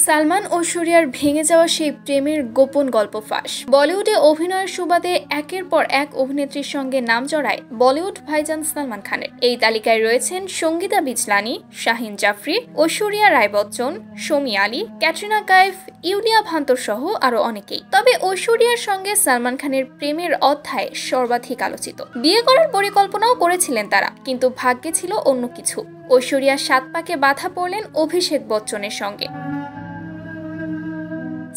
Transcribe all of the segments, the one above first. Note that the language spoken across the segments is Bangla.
সালমান ঐশ্বরিয়ার ভেঙে যাওয়া সেই প্রেমের গোপন গল্প ফাঁস। বলিউডে অভিনয়ের সুবাদে একের পর এক অভিনেত্রীর সঙ্গে নাম জড়ায় বলিউড ভাইজান সালমান খানের। এই তালিকায় রয়েছেন সঙ্গীতা বিজলানি, শাহিন জাফরি, ঐশ্বরিয়া রায় বচ্চন, শমী আলী, ক্যাটরিনা কাইফ, ইউলিয়া ভান্তর সহ আরো অনেকেই। তবে ঐশ্বরিয়ার সঙ্গে সালমান খানের প্রেমের অধ্যায় সর্বাধিক আলোচিত। বিয়ে করার পরিকল্পনাও করেছিলেন তারা, কিন্তু ভাগ্যে ছিল অন্য কিছু। ঐশ্বরিয়া 7 পাকে বাধা পড়লেন অভিষেক বচ্চনের সঙ্গে।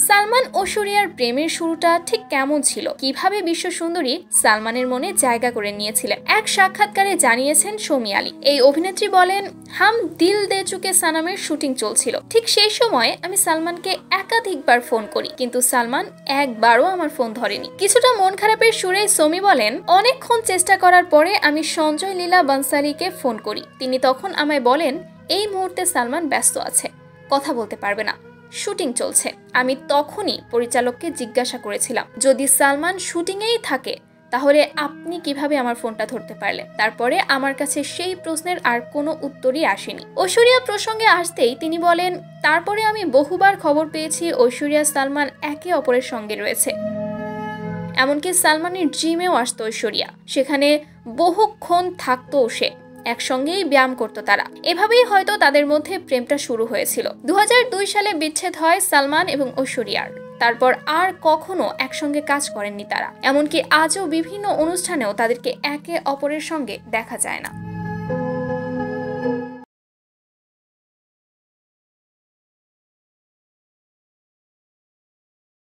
সালমান ঐশ্বরিয়ার প্রেমের শুরুটা ঠিক কেমন ছিল, কিভাবে বিশ্ব সুন্দরী সালমানের মনে জায়গা করে নিয়েছিলেন, এক সাক্ষাৎকারে জানিয়েছেন শমী আলী। এই অভিনেত্রী বলেন, হাম দিল দে চুকে সানামের শুটিং চলছিল। ঠিক সেই সময় আমি সালমানকে একাধিকবার ফোন করি, কিন্তু সালমান একবারও আমার ফোন ধরেনি। কিছুটা মন খারাপের সুরে শমী বলেন, অনেকক্ষণ চেষ্টা করার পরে আমি সঞ্জয় লীলা বানসালীকে ফোন করি। তিনি তখন আমায় বলেন, এই মুহূর্তে সালমান ব্যস্ত আছে, কথা বলতে পারবে না, শুটিং চলছে। আমি তখনই পরিচালককে জিজ্ঞাসা করেছিলাম, যদি সালমান শুটিংয়েই থাকে তাহলে আপনি কিভাবে আমার ফোনটা ধরতে পারলেন? তারপরে আমার কাছে সেই প্রশ্নের আর কোনো উত্তরই আসেনি। ঐশ্বরিয়া প্রসঙ্গে আসতেই তিনি বলেন, তারপরে আমি বহুবার খবর পেয়েছি ঐশ্বরিয়া সালমান একে অপরের সঙ্গে রয়েছে। এমনকি সালমানের জিমেও আসতো ঐশ্বরিয়া, সেখানে বহুক্ষণ থাকতো সে, একসঙ্গেই ব্যায়াম করতো তারা। এভাবেই হয়তো তাদের মধ্যে প্রেমটা শুরু হয়েছিল। 2002 সালে বিচ্ছেদ হয় সালমান এবং ঐশ্বরিয়ার। তারপর আর কখনো একসঙ্গে কাজ করেননি তারা। এমনকি আজও বিভিন্ন অনুষ্ঠানেও তাদেরকে একে অপরের সঙ্গে দেখা যায় না।